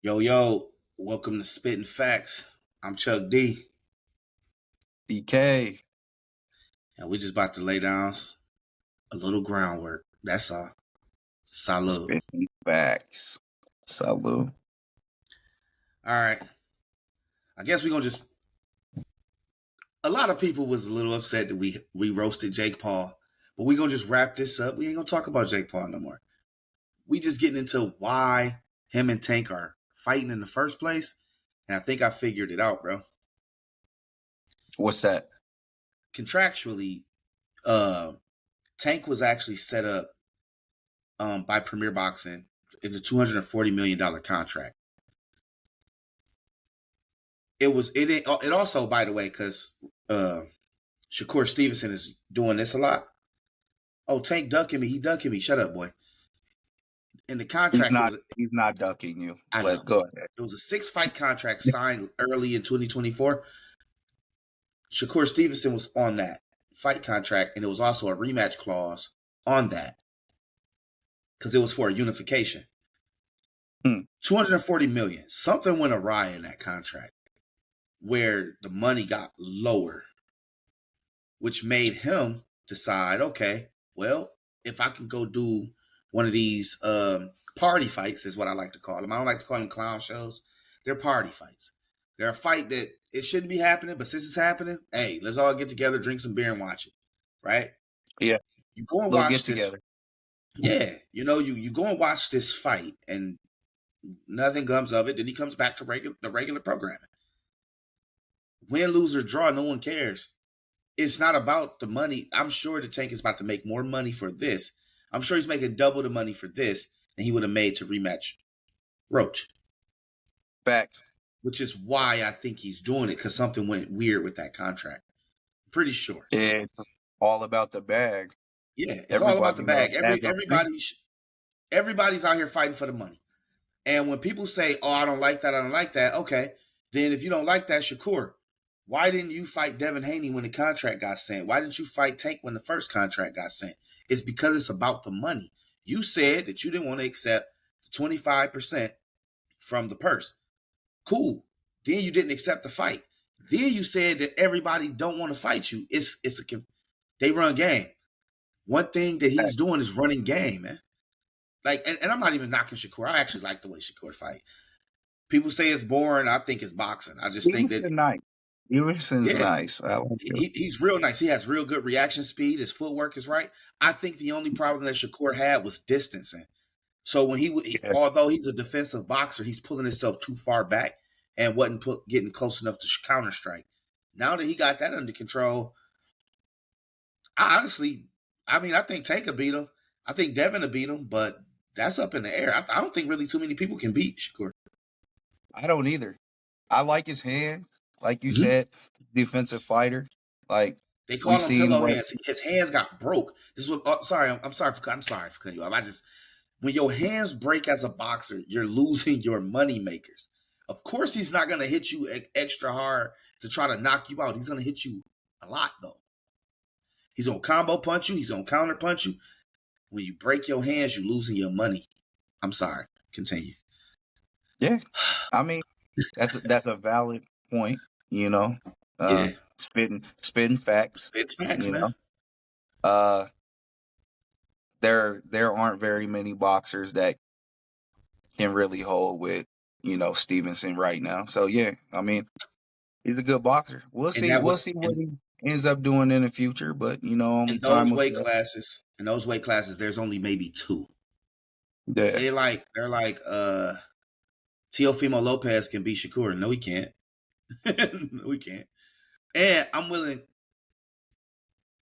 Yo, welcome to Spitting Facts. I'm Chuck D, BK. and we're just about to lay down a little groundwork. That's all. Salud. Spitting facts. Salute. All right. I guess we're gonna just. A lot of people was a little upset that we roasted Jake Paul, but we're gonna just wrap this up. We ain't gonna talk about Jake Paul no more. We just getting into why him and Tank are fighting in the first place, and I think I figured it out, bro. What's that? Contractually, Tank was actually set up by Premier Boxing in the $240 million contract. It also, by the way, because Shakur Stevenson is doing this a lot. Oh, Tank ducking me. He ducking me. Shut up, boy. In the contract, He's not ducking you. I know. Go ahead. It was a 6-fight contract signed early in 2024. Shakur Stevenson was on that fight contract, and it was also a rematch clause on that because it was for a unification. 240 million. Something went awry in that contract where the money got lower, which made him decide, okay, well, if I can go do one of these party fights, is what I like to call them. I don't like to call them clown shows. They're party fights. They're a fight that it shouldn't be happening, but since it's happening, hey, let's all get together, drink some beer, and watch it, right? Yeah. You go and watch this. Together. Yeah, you go and watch this fight, and nothing comes of it. Then he comes back to the regular programming. Win, lose, or draw, no one cares. It's not about the money. I'm sure the Tank is about to make more money for this. I'm sure he's making double the money for this than he would have made to rematch Roach. Facts. Which is why I think he's doing it, because something went weird with that contract. I'm pretty sure. It's all about the bag. Yeah, it's all about the bag. Everybody's out here fighting for the money. And when people say, oh, I don't like that, okay, then if you don't like that, Shakur, why didn't you fight Devin Haney when the contract got sent? Why didn't you fight Tank when the first contract got sent? It's because it's about the money. You said that you didn't want to accept the 25% from the purse. Cool. Then you didn't accept the fight. Then you said that everybody don't want to fight you. They run game. One thing that he's doing is running game, man. Like, and I'm not even knocking Shakur. I actually like the way Shakur fight. People say it's boring. I think it's boxing. I just think that nice. Stevenson's nice. He's real nice. He has real good reaction speed. His footwork is right. I think the only problem that Shakur had was distancing. So when although he's a defensive boxer, he's pulling himself too far back and wasn't getting close enough to counter strike. Now that he got that under control, I think Tank will beat him. I think Devin will beat him, but that's up in the air. I don't think really too many people can beat Shakur. I don't either. I like his hand. Like you said, defensive fighter. Like they call him pillow hands. His hands got broke. This is what. I'm sorry for cutting you off. When your hands break as a boxer, you're losing your money makers. Of course, he's not going to hit you extra hard to try to knock you out. He's going to hit you a lot, though. He's going to combo punch you. He's going to counter punch you. When you break your hands, you're losing your money. I'm sorry. Continue. Yeah, I mean that's a valid point. Yeah. Spitting facts. It's facts, man. There aren't very many boxers that can really hold with Stevenson right now. So yeah, I mean he's a good boxer. We'll see what he ends up doing in the future. But only time will tell. In those weight classes, there's only maybe 2. Yeah. They're like Teofimo Lopez can beat Shakur. No, he can't. No, he can't. And I'm willing.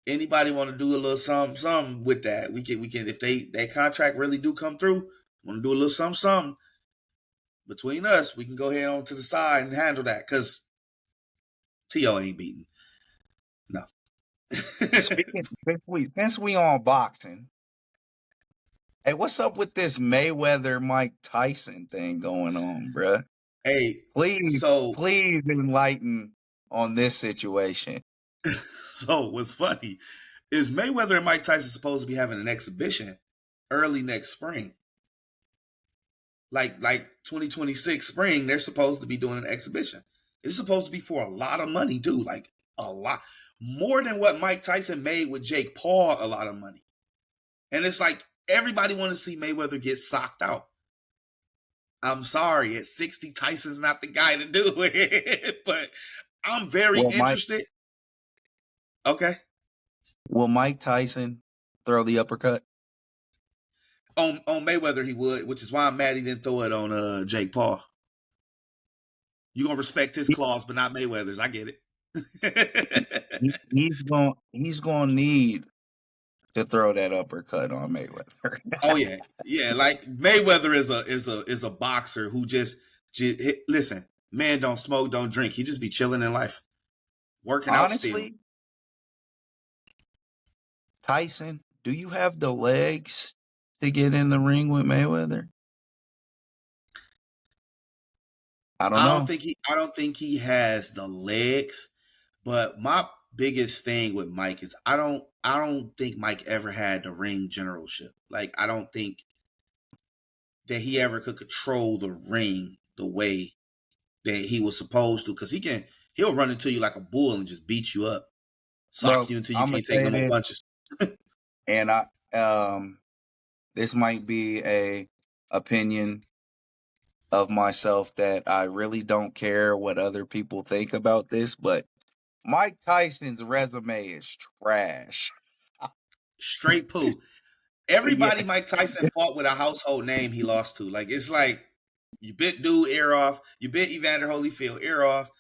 Anybody want to do a little something with that? We can if that contract really do come through, want to do a little something between us, we can go ahead on to the side and handle that because T.O. ain't beating. No. Since we on boxing, hey, what's up with this Mayweather Mike Tyson thing going on, bruh? Hey, please enlighten on this situation. So what's funny is Mayweather and Mike Tyson supposed to be having an exhibition early next spring. like 2026 spring, they're supposed to be doing an exhibition. It's supposed to be for a lot of money, dude. Like a lot more than what Mike Tyson made with Jake Paul. A lot of money, and it's like everybody want to see Mayweather get socked out. I'm sorry, at 60, Tyson's not the guy to do it, but I'm very Will Mike interested. Okay, will Mike Tyson throw the uppercut? on Mayweather he would, which is why I'm mad he didn't throw it on Jake Paul. You gonna respect his clause, but not Mayweather's. I get it. He's gonna need to throw that uppercut on Mayweather. Oh yeah, yeah. Like Mayweather is a boxer who just listen. Man, don't smoke, don't drink. He just be chilling in life, working out still. Honestly, Tyson, do you have the legs to get in the ring with Mayweather? I don't know. I don't think he has the legs. But my biggest thing with Mike is I don't think Mike ever had the ring generalship. Like I don't think that he ever could control the ring the way that he was supposed to, because he'll run into you like a bull and just beat you up, sock Bro, you until you I'm gonna can't take say no more this, punches. and this might be a opinion of myself that I really don't care what other people think about this, but Mike Tyson's resume is trash. Straight poo. Yeah, Everybody Mike Tyson fought with a household name he lost to. Like it's like you bit dude ear off, you bit Evander Holyfield ear off.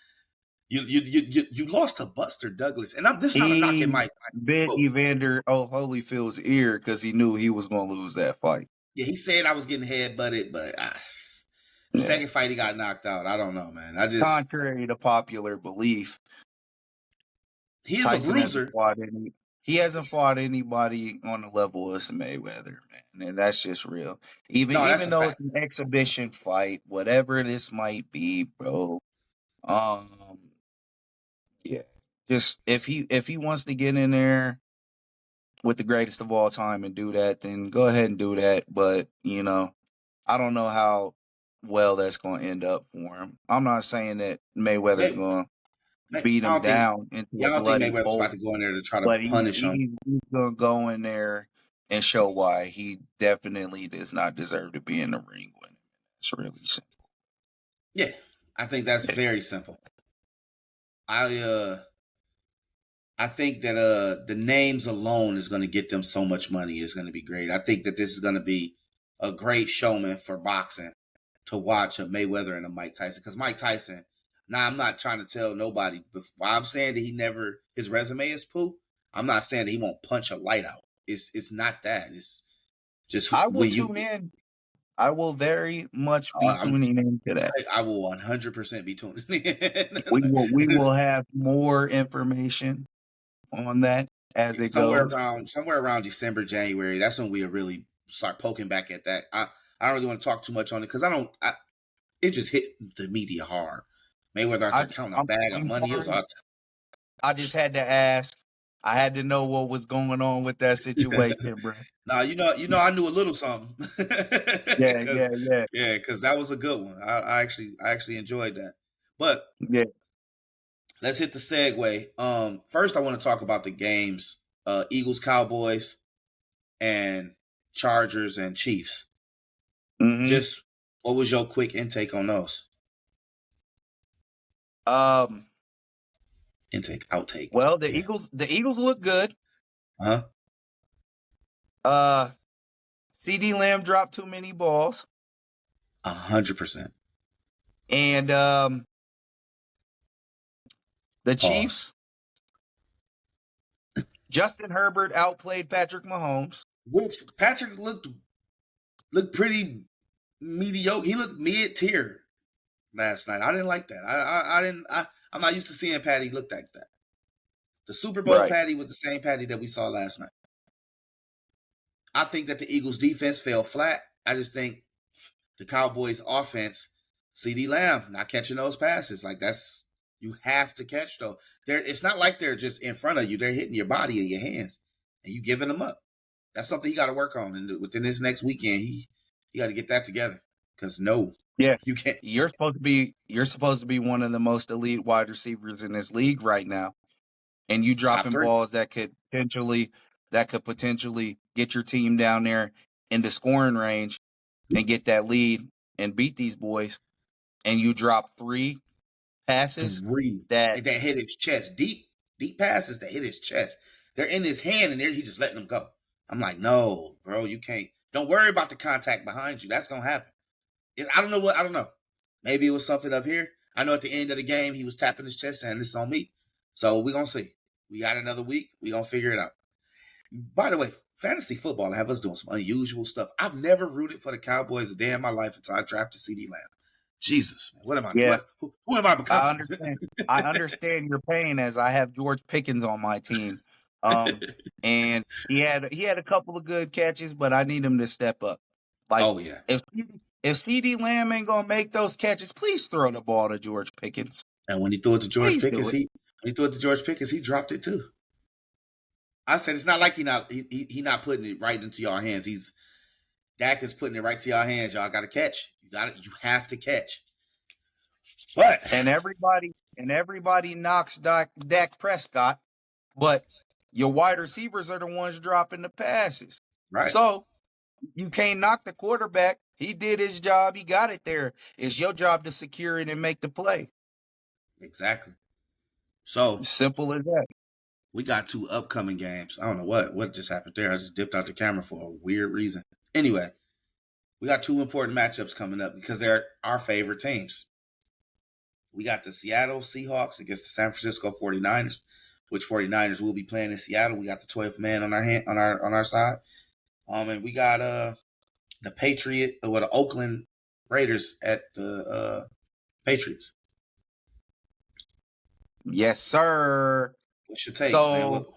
You lost to Buster Douglas, and this is not a knock at he Mike. bit But Evander Holyfield's ear because he knew he was gonna lose that fight. yeah, he said I was getting head butted, but Yeah. second fight he got knocked out. I don't know, man. Contrary to popular belief, He is a Tyson hasn't bruiser. fought any. He hasn't fought anybody on the level of Mayweather, man, and that's just real. No, that's Even a though fact. it's an exhibition fight, whatever this might be, bro. Um, yeah, just if he wants to get in there with the greatest of all time and do that, then go ahead and do that. But I don't know how well that's going to end up for him. I'm not saying that Mayweather's May, going to I beat him don't think. down into Yeah, a I don't think bloody Mayweather's pulp, about to go in there to try to but punish him. he's going to go in there and show why he definitely does not deserve to be in the ring with him. It's really simple. Yeah, I think that's very simple. I I think that the names alone is going to get them so much money. Is going to be great. I think that this is going to be a great showman for boxing to watch a Mayweather and a Mike Tyson. Because Mike Tyson, now I'm not trying to tell nobody, but why I'm saying that his resume is poo. I'm not saying that he won't punch a light out. It's not that. It's just I will when you. tune in. I will very much be I'm tuning into that. I will 100% be tuning in. We And it's will have more information on that as it goes. somewhere around December, January. That's when we'll really start poking back at that. I don't really want to talk too much on it because it just hit the media hard. Mayweather out there counting a bag of I'm money. It was sorry. all I just had to ask. I had to know what was going on with that situation, bro. now I knew a little something. Yeah, Because yeah, yeah, yeah, because that was a good one. I actually enjoyed that. But yeah. let's hit the segue. First I want to talk about the games. Eagles, Cowboys, and Chargers and Chiefs. Mm-hmm. Just what was your quick intake on those? Um. Intake, outtake. Well, Yeah. The Eagles look good. Huh? CD Lamb dropped too many balls, 100%. and the Pause. Chiefs. Justin Herbert outplayed Patrick Mahomes. Which Patrick looked pretty mediocre. He looked mid tier last night. I didn't like that. I didn't. I'm not used to seeing Patty look like that. The Super Bowl Right. Patty was the same Patty that we saw last night. I think that the Eagles defense fell flat. I just think the Cowboys offense, CD Lamb not catching those passes. Like you have to catch those. It's not like they're just in front of you. They're hitting your body and your hands, and you giving them up. That's something he got to work on. And within this next weekend, he got to get that together. Because no, Yeah. you can't. You're supposed to be one of the most elite wide receivers in this league right now. And you Top dropping three. balls that could potentially get your team down there into scoring range and get that lead and beat these boys. And you drop three passes Three. that And that hit his chest. Deep passes that hit his chest. They're in his hand and he's just letting them go. I'm like, no, bro, you can't. Don't worry about the contact behind you. That's gonna happen. I don't know what. I don't know. Maybe it was something up here. I know at the end of the game he was tapping his chest saying this is on me. So we're gonna see. We got another week. We're gonna figure it out. By the way, fantasy football have us doing some unusual stuff. I've never rooted for the Cowboys a day in my life until I drafted CD Lamb. Jesus, man, what am I? yeah, Who am I I becoming? understand. I understand your pain as I have George Pickens on my team. Um and he had a couple of good catches, but I need him to step up. Like Oh yeah, if CD Lamb ain't gonna make those catches, please throw the ball to George Pickens. and when he threw it to George Please do Pickens, it. he dropped it too. I said it's not like he not putting it right into y'all hands. Dak is putting it right to y'all hands. Y'all got to catch. You have to catch. But And everybody knocks Dak Prescott, but your wide receivers are the ones dropping the passes. right, So you can't knock the quarterback. He did his job. He got it there. It's your job to secure it and make the play. exactly. So Simple as that. we got two upcoming games. I don't know what just happened there. I just dipped out the camera for a weird reason. Anyway, we got two important matchups coming up because they're our favorite teams. We got the Seattle Seahawks against the San Francisco 49ers, which 49ers will be playing in Seattle. We got the 12th man on our side. And we got the the Oakland Raiders at the Patriots. Yes, sir. What's your takes, man? So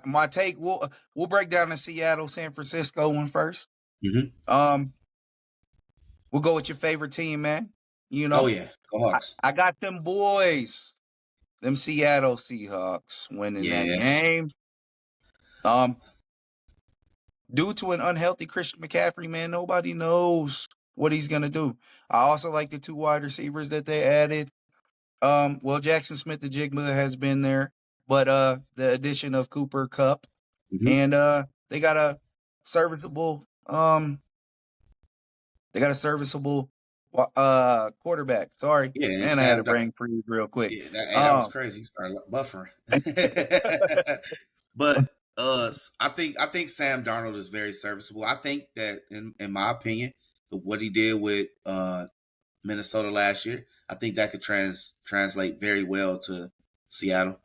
my take, we'll break down the Seattle San Francisco one first. Mm-hmm. Um, we'll go with your favorite team, man. You Oh know, yeah, go Hawks. I got them boys, them Seattle Seahawks winning that Yeah. game. Um, due to an unhealthy Christian McCaffrey, man, nobody knows what he's gonna do. I also like the two wide receivers that they added. Well, Jackson Smith the Jigma has been there, but the addition of Cooper Cup Mm-hmm. and they got a serviceable quarterback. Sorry, Yeah, and and I had a Sam. brain freeze real quick. Yeah, that was Um, crazy. He started buffering. But I think Sam Darnold is very serviceable. I think that in my opinion, what he did with Minnesota last year, I think that could translate very well to Seattle.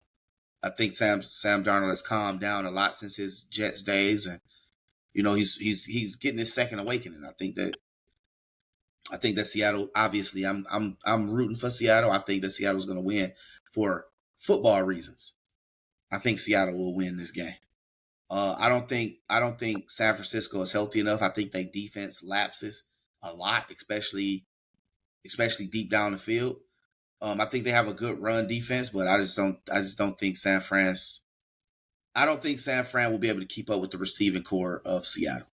I think Sam Darnold has calmed down a lot since his Jets days, and he's getting his second awakening. I think that Seattle. Obviously, I'm rooting for Seattle. I think that Seattle's going to win for football reasons. I think Seattle will win this game. I don't think San Francisco is healthy enough. I think their defense lapses a lot, especially deep down the field. I think they have a good run defense, but I just don't think San Fran's. I don't think San Fran will be able to keep up with the receiving core of Seattle.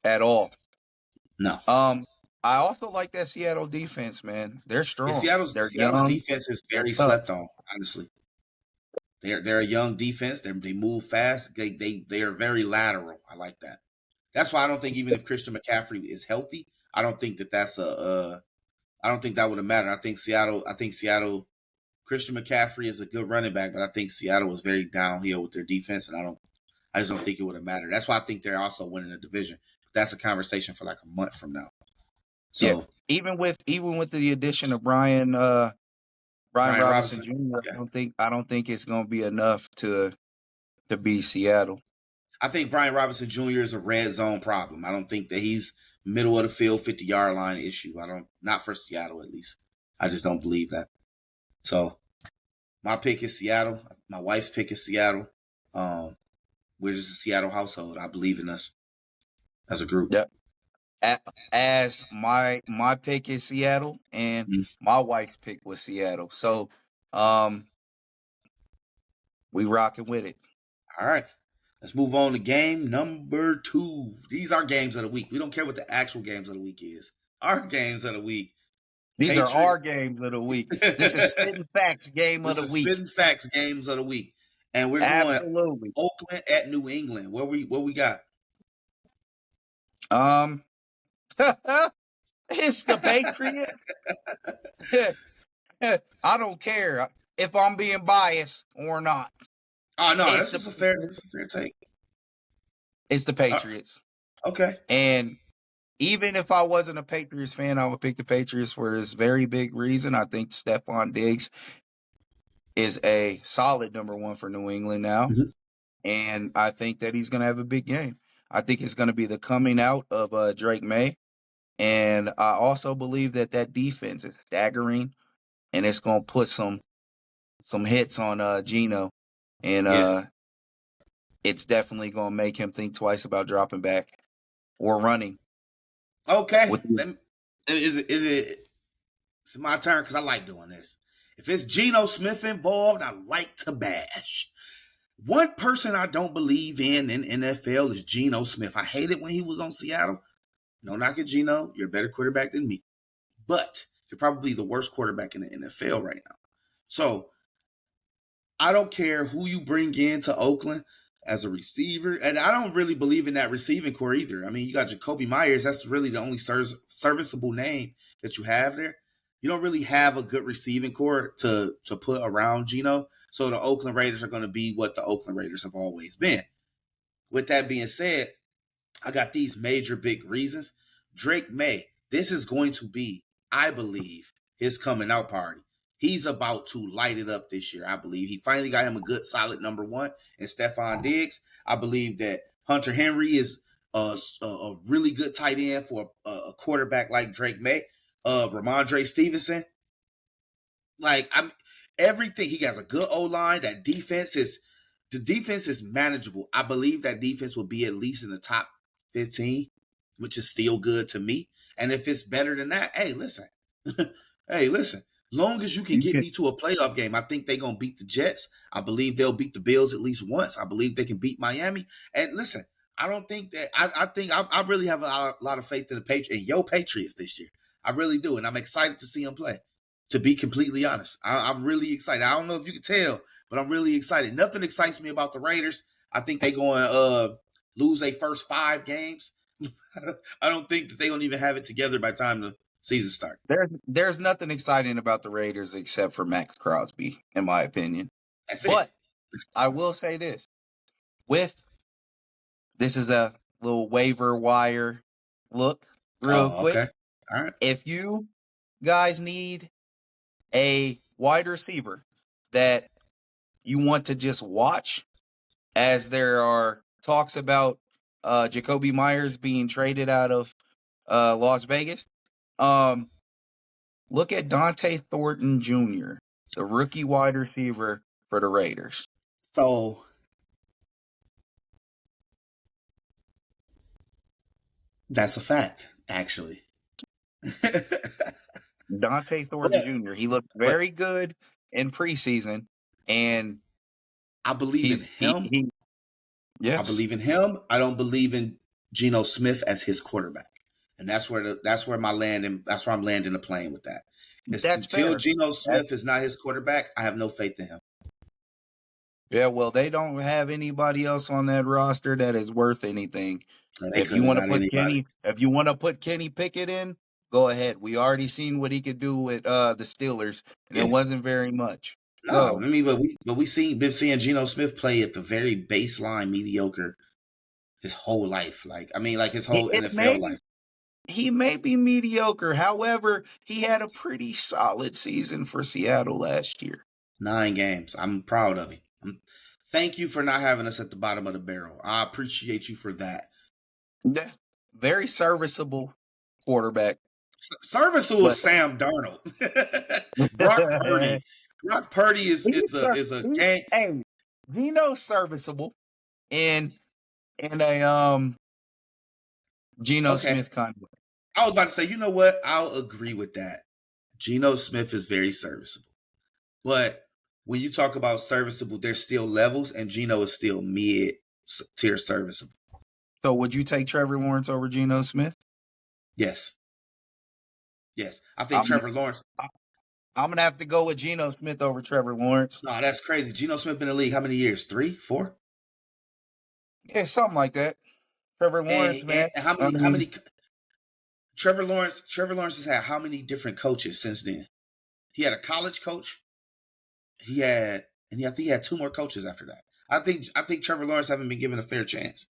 at all. No. Um, I also like that Seattle defense, man. They're Yeah, strong. They're Seattle's young. defense is They're very tough. slept on. Honestly, they're a young defense. They move fast. They are very lateral. I like that. That's why I don't think even if Christian McCaffrey is healthy, I don't think that's I don't think that would have mattered. I think Seattle. Christian McCaffrey is a good running back, but I think Seattle was very downhill with their defense, and I just don't think it would have mattered. That's why I think they're also winning the division. That's a conversation for like a month from now. Yeah. So Even with the addition of Brian Brian Robinson Robinson, Jr., yeah, I don't think it's gonna be enough to beat Seattle. I think Brian Robinson Jr. is a red zone problem. I don't think that he's middle of the field, 50-yard line issue. Not for Seattle at least. I just don't believe that. So my pick is Seattle. My wife's pick is Seattle. Um, we're just a Seattle household. I believe in us as a group. Yep. As my pick is Seattle, and Mm. my wife's pick was Seattle. So, um, we rocking with it. All right. Let's move on to game number 2. These are games of the week. We don't care what the actual games of the week is. Our games of the week. These are Patriots. our games of the week. This is This Spitting Facts game of the is week. Spitting Facts games of the week. And we're going Absolutely. Oakland at New England. What we got? It's the Patriots. I don't care if I'm being biased or not. Oh no, this is a fair take. It's the Patriots. Okay. And even if I wasn't a Patriots fan, I would pick the Patriots for this very big reason. I think Stephon Diggs is a solid number 1 for New England now. Mm-hmm. And I think that he's going to have a big game. I think it's going to be the coming out of Drake May. And I also believe that defense is staggering, and it's going to put some hits on Geno. And it's definitely going to make him think twice about dropping back or running. Okay. Is it it's my turn because I like doing this. If it's Geno Smith involved, I like to bash. One person I don't believe in NFL is Geno Smith. I hate it when he was on Seattle. No knock at Geno. You're a better quarterback than me. But you're probably the worst quarterback in the NFL right now. So I don't care who you bring into Oakland as a receiver. And I don't really believe in that receiving core either. I mean, you got Jacoby Myers. That's really the only serviceable name that you have there. You don't really have a good receiving core to put around Geno. So the Oakland Raiders are going to be what the Oakland Raiders have always been. With that being said, I got these major big reasons. Drake May, this is going to be, I believe, his coming out party. He's about to light it up this year, I believe. He finally got him a good, solid number 1 in Stephon Diggs. I believe that Hunter Henry is a really good tight end for a quarterback like Drake May. Ramondre Stevenson. Everything. He has a good O-line. The defense is manageable. I believe that defense will be at least in the top 15, which is still good to me. And if it's better than that, hey, listen. Long as you can get me to a playoff game, I think they're going to beat the Jets. I believe they'll beat the Bills at least once. I believe they can beat Miami. And listen, I don't think that I really have a lot of faith in the Patriots this year. I really do. And I'm excited to see them play, to be completely honest. I'm really excited. I don't know if you can tell, but I'm really excited. Nothing excites me about the Raiders. I think they're going to lose their first 5 games. I don't think that they're going to even have it together by the time the season starts. There's nothing exciting about the Raiders except for Max Crosby, in my opinion. But I will say this. This is a little waiver wire look real quick. Okay. All right. If you guys need a wide receiver that you want to just watch, as there are talks about Jacoby Myers being traded out of Las Vegas, look at Dante Thornton Jr., the rookie wide receiver for the Raiders. So that's a fact, actually. Dante Thornton Jr., he looked very good in preseason, and I believe in him. Yes. I believe in him. I don't believe in Geno Smith as his quarterback. And that's where I'm landing the plane with that. Until Geno Smith is not his quarterback, I have no faith in him. Yeah, well, they don't have anybody else on that roster that is worth anything. If you want to put Kenny Pickett in, go ahead. We already seen what he could do with the Steelers, and it wasn't very much. No, I mean, but been seeing Geno Smith play at the very baseline mediocre his whole life. His whole NFL life. He may be mediocre. However, he had a pretty solid season for Seattle last year. 9 games. I'm proud of him. Thank you for not having us at the bottom of the barrel. I appreciate you for that. Yeah, very serviceable quarterback. Serviceable is Sam Darnold. Brock Purdy is a game. Hey, Geno's serviceable in a Geno Smith kind of way. I was about to say, you know what? I'll agree with that. Geno Smith is very serviceable. But when you talk about serviceable, there's still levels, and Geno is still mid tier serviceable. So would you take Trevor Lawrence over Geno Smith? Yes. Yes. I think I'm Trevor Lawrence. I'm gonna have to go with Geno Smith over Trevor Lawrence. No, that's crazy. Geno Smith been in the league how many years? 3, 4? Yeah, something like that. Trevor Lawrence, man. And how I many? How mean, many? Trevor Lawrence. Trevor Lawrence has had how many different coaches since then? He had a college coach. He had, I think he had 2 more coaches after that. I think Trevor Lawrence haven't been given a fair chance.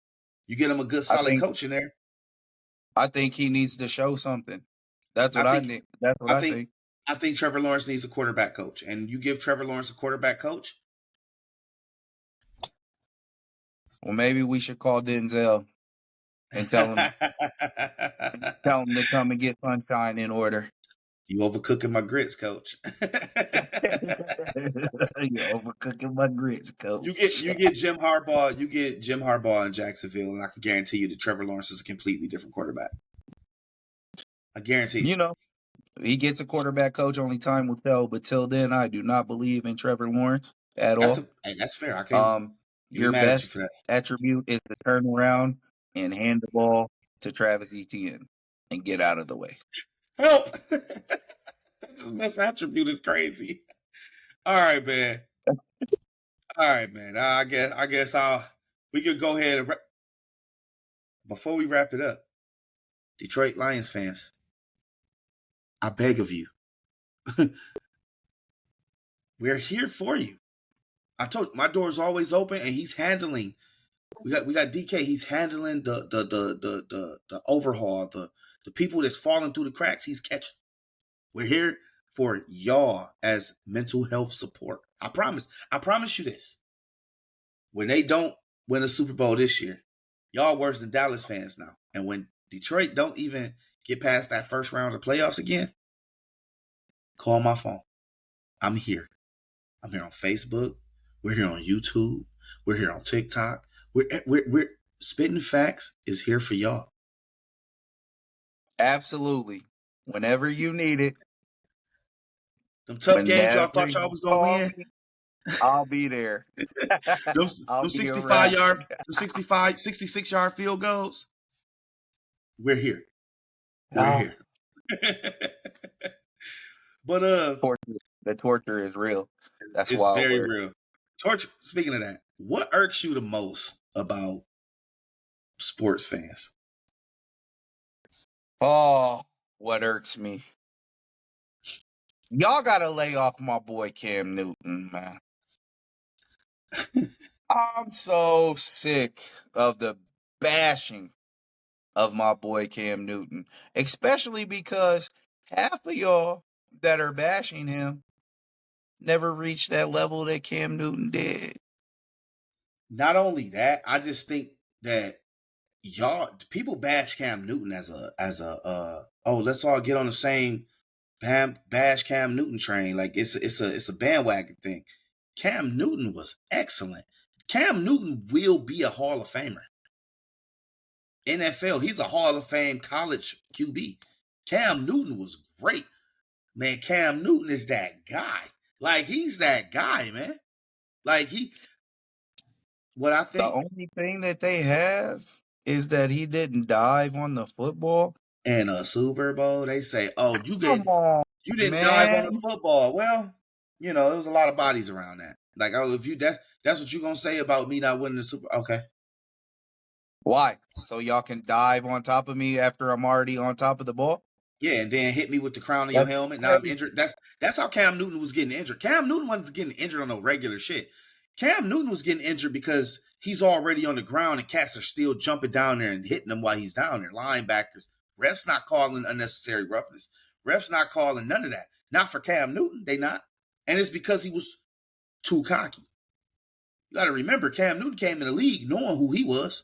You get him a good I solid think coach in there. I think he needs to show something. That's I what I think need. That's what I I think think. I think Trevor Lawrence needs a quarterback coach, and you give Trevor Lawrence a quarterback coach. Well, maybe we should call Denzel and tell him to come and get Sunshine in order. You overcooking my grits, coach. You're overcooking my grits, You coach. get Jim Harbaugh. You get Jim Harbaugh in Jacksonville, and I can guarantee you that Trevor Lawrence is a completely different quarterback. I guarantee you. You know, he gets a quarterback coach. Only time will tell. But till then, I do not believe in Trevor Lawrence at all. That's fair. I can't Um, be your mad at you best for that. attribute is to turn around and hand the ball to Travis Etienne and get out of the way. Help! This best attribute is crazy. All right, man. All right, man. I guess we could go ahead and before we wrap it up, Detroit Lions fans, I beg of you, we're here for you. I told you, my door is always open, and he's handling. We got DK. He's handling the overhaul, the people that's falling through the cracks. He's catching. We're here for y'all as mental health support. I promise. I promise you this. When they don't win a Super Bowl this year, y'all worse than Dallas fans now. And when Detroit don't even get past that first round of playoffs again, call my phone. I'm here. I'm here on Facebook. We're here on YouTube. We're here on TikTok. We're Spitting Facts is here for y'all. Absolutely. Whenever you need it. Them tough games y'all Whenever thought y'all you was gonna call win. me, I'll be there. them, I'll them be 65 around. yard, them 65, 66-yard field goals. We're here. We're Ah, here. But the torture is real. That's it's why very we're real. Torture. Speaking of that, what irks you the most about sports fans? oh, what irks me. Y'all gotta lay off my boy Cam Newton, man. I'm so sick of the bashing of my boy Cam Newton, especially because half of y'all that are bashing him never reached that level that Cam Newton did. Not only that, I just think that y'all people bash Cam Newton as a oh, let's all get on the same bash Cam Newton train. Like it's a bandwagon thing. Cam Newton was excellent. Cam Newton will be a Hall of Famer. NFL, he's a Hall of Fame college QB. Cam Newton was great. Man, Cam Newton is that guy. Like he's that guy, man. Like what I The think only thing that they have is that he didn't dive on the football. in a Super Bowl, they say, "Oh, Come on, you didn't dive on the man. football." Well, there was a lot of bodies around that. Like, oh, if you that's what you gonna say about me not winning the Super. Okay, Why? So y'all can dive on top of me after I'm already on top of the ball? yeah, and then hit me with the crown of your That's helmet. Now I'm crazy. injured. That's how Cam Newton was getting injured. Cam Newton wasn't getting injured on no regular shit. Cam Newton was getting injured because he's already on the ground and cats are still jumping down there and hitting him while he's down there. Linebackers, refs not calling unnecessary roughness. Refs not calling none of that. Not for Cam Newton, they not. And it's because he was too cocky. You got to remember, Cam Newton came in the league knowing who he was.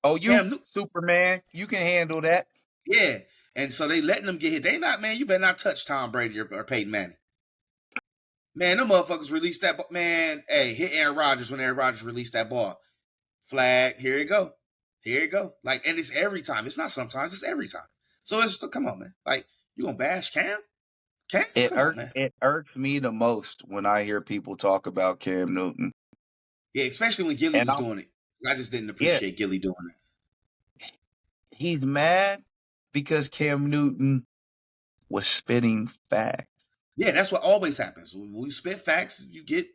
Oh, you Cam Newton, Superman, you can handle that. yeah. And so they letting him get hit. They not, man, you better not touch Tom Brady or Peyton Manning. Man, them motherfuckers released that ball. Man, hey, hit Aaron Rodgers when Aaron Rodgers released that ball. Flag, here you go. Here you go. Like, and it's every time. It's not sometimes, it's every time. So it's come on, man. Like, you gonna bash Cam? Cam? Come on, man. It irks me the most when I hear people talk about Cam Newton. Yeah, especially when Gilly And was I'm doing it. I just didn't Yeah, appreciate Gilly doing that. he's mad because Cam Newton was spitting facts. Yeah, that's what always happens. When you spit facts,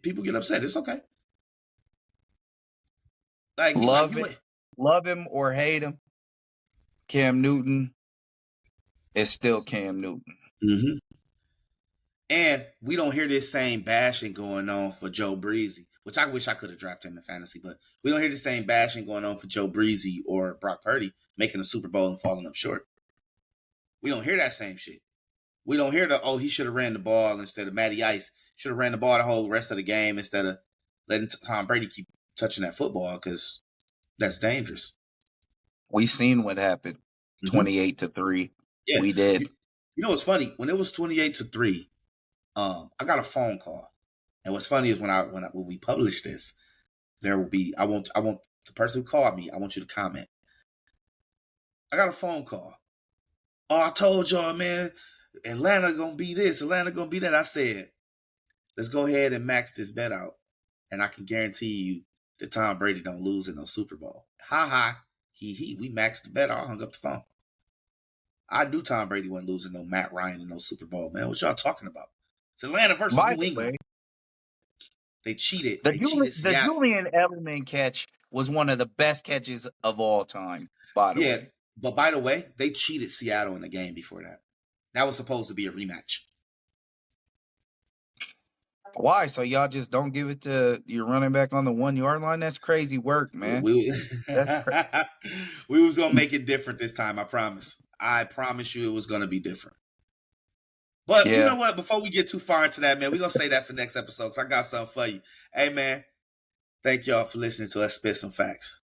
people get upset. It's okay. Love it, love him or hate him, Cam Newton is still Cam Newton. Mm-hmm. And we don't hear this same bashing going on for Joe Breezy, which I wish I could have drafted him in fantasy, but we don't hear the same bashing going on for Joe Breezy or Brock Purdy making a Super Bowl and falling up short. We don't hear that same shit. We don't hear he should have ran the ball instead of Matty Ice. Should have ran the ball the whole rest of the game instead of letting Tom Brady keep touching that football because that's dangerous. We seen what happened, 28-3. Yeah, we did. You know what's funny? When it was 28-3, I got a phone call, and what's funny is when we publish this, there will be I want the person who called me. I want you to comment. I got a phone call. Oh, I told y'all, man, Atlanta gonna be this, Atlanta gonna be that. I said, let's go ahead and max this bet out, and I can guarantee you that Tom Brady don't lose in no Super Bowl. Ha ha, he. We maxed the bet. I hung up the phone. I knew Tom Brady wasn't losing no Matt Ryan in no Super Bowl, man. What y'all talking about? It's Atlanta versus By New the England. way, They cheated. the Seattle. Julian Edelman catch was one of the best catches of all time, by the way. But by the way, they cheated Seattle in the game before that. That was supposed to be a rematch. Why? So y'all just don't give it to your running back on the 1 yard line? That's crazy work, man. We was gonna make it different this time. I promise. I promise you, it was gonna be different. But you know what? Before we get too far into that, man, we're gonna say that for next episode because I got something for you. Hey, man, thank y'all for listening to us spit some facts.